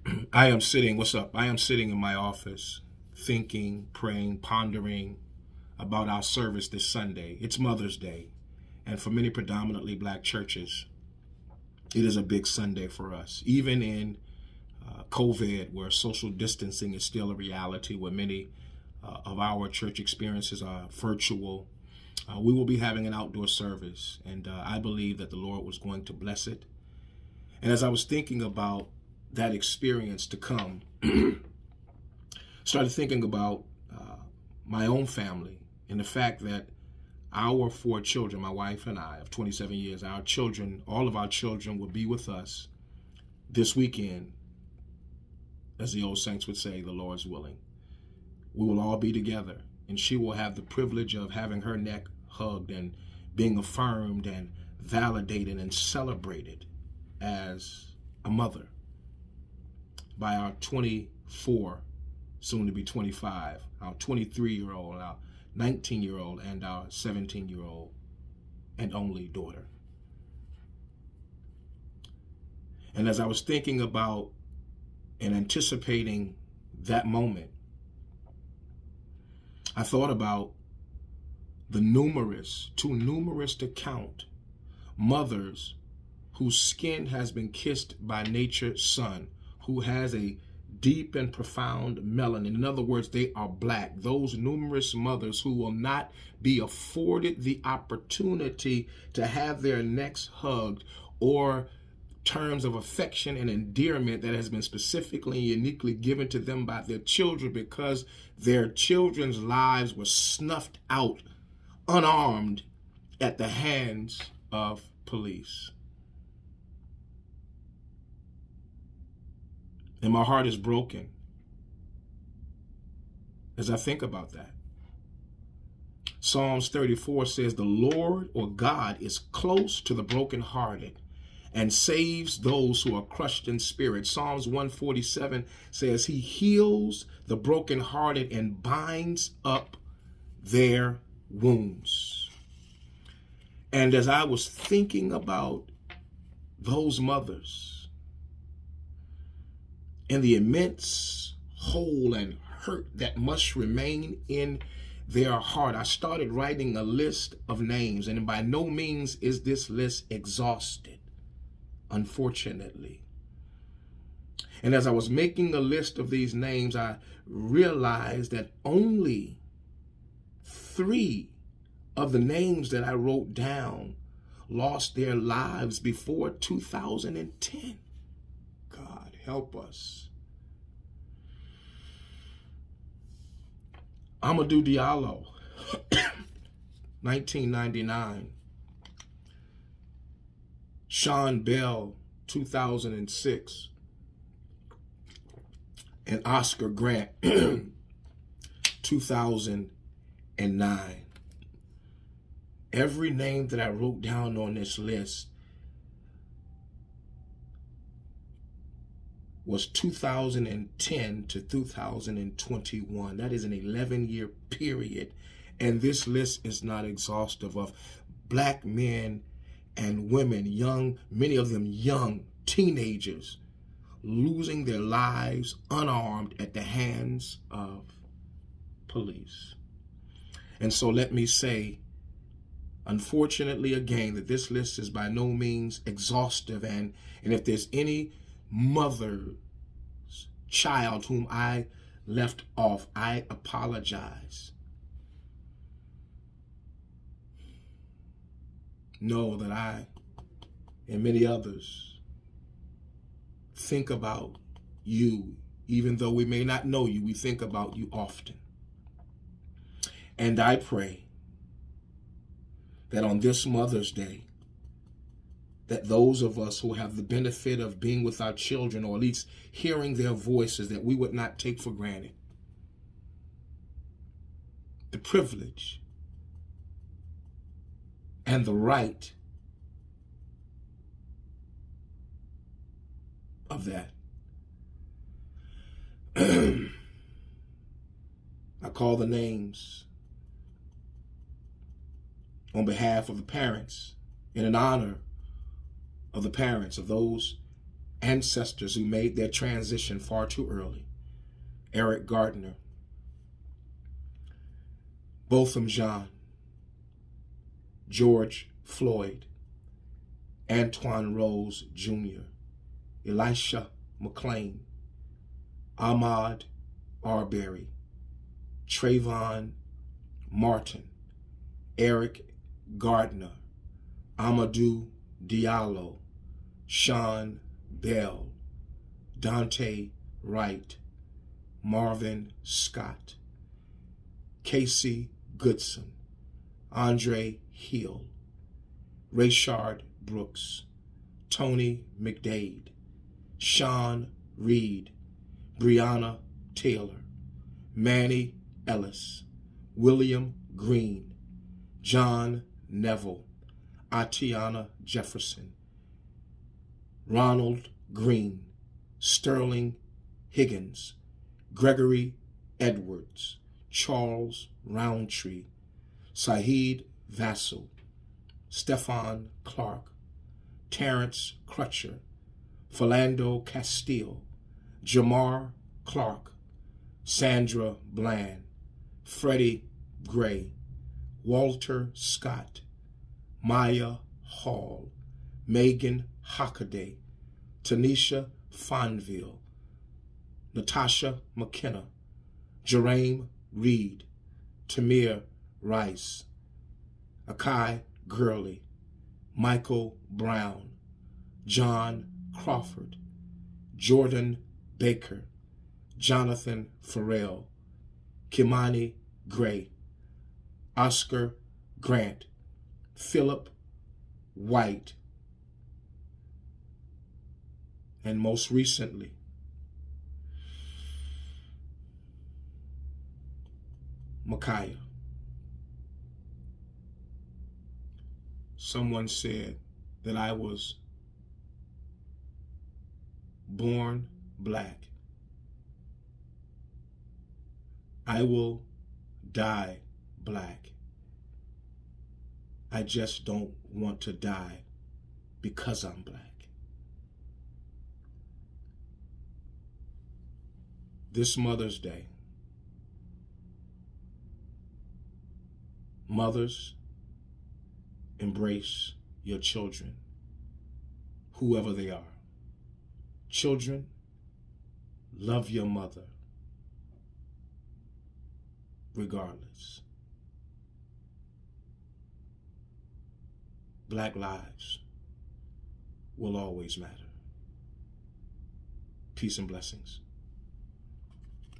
What's up? I am sitting in my office thinking, praying, pondering about our service this Sunday. It's Mother's Day. And for many predominantly black churches, it is a big Sunday for us. Even in COVID, where social distancing is still a reality, where many of our church experiences are virtual, we will be having an outdoor service. And I believe that the Lord was going to bless it. And as I was thinking about that experience to come, started thinking about my own family and the fact that our 4 children, my wife and I, of 27 years, our children, all of our children will be with us this weekend, as the old saints would say, the Lord's willing. We will all be together, and she will have the privilege of having her neck hugged and being affirmed and validated and celebrated as a mother by our 24, soon to be 25, our 23-year-old, our 19-year-old, and our 17-year-old and only daughter. And as I was thinking about and anticipating that moment, I thought about the too numerous to count, mothers whose skin has been kissed by nature's sun, who has a deep and profound melanin. In other words, they are black. Those numerous mothers who will not be afforded the opportunity to have their necks hugged or terms of affection and endearment that has been specifically and uniquely given to them by their children, because their children's lives were snuffed out unarmed at the hands of police. And my heart is broken as I think about that. Psalms 34 says, the Lord, or God, is close to the brokenhearted and saves those who are crushed in spirit. Psalms 147 says he heals the brokenhearted and binds up their wounds. And as I was thinking about those mothers and the immense hole and hurt that must remain in their heart, I started writing a list of names, and by no means is this list exhausted, unfortunately. And as I was making a list of these names, I realized that only 3 of the names that I wrote down lost their lives before 2010. God help us. Amadou Diallo, 1999. Sean Bell, 2006. And Oscar Grant, 2009. Every name that I wrote down on this list was 2010 to 2021. That is an 11-year period. And this list is not exhaustive, of black men and women, young, many of them young teenagers, losing their lives unarmed at the hands of police. And so let me say, unfortunately, again, that this list is by no means exhaustive. And if there's any mother's child whom I left off, I apologize. Know that I and many others think about you. Even though we may not know you, we think about you often. And I pray that on this Mother's Day, that those of us who have the benefit of being with our children, or at least hearing their voices, that we would not take for granted the privilege and the right of that. I call the names on behalf of the parents and in honor of the parents of those ancestors who made their transition far too early. Eric Gardner, Botham Jean, George Floyd, Antoine Rose Jr., Elisha McClain, Ahmaud Arbery, Trayvon Martin, Eric Gardner, Amadou Diallo, Sean Bell, Dante Wright, Marvin Scott, Casey Goodson, Andre Hill, Rayshard Brooks, Tony McDade, Sean Reed, Breonna Taylor, Manny Ellis, William Green, John Neville, Atiana Jefferson, Ronald Green, Sterling Higgins, Gregory Edwards, Charles Roundtree, Saheed Vassell, Stephon Clark, Terrence Crutcher, Philando Castile, Jamar Clark, Sandra Bland, Freddie Gray, Walter Scott, Maya Hall, Megan Hockaday, Tanisha Fonville, Natasha McKenna, Jerame Reed, Tamir Rice, Akai Gurley, Michael Brown, John Crawford, Jordan Baker, Jonathan Farrell, Kimani Gray, Oscar Grant, Philip White, and most recently, Micaiah. Someone said that I was born black. I will die black. I just don't want to die because I'm black. This Mother's Day, mothers, embrace your children, whoever they are. Children, love your mother, regardless. Black lives will always matter. Peace and blessings.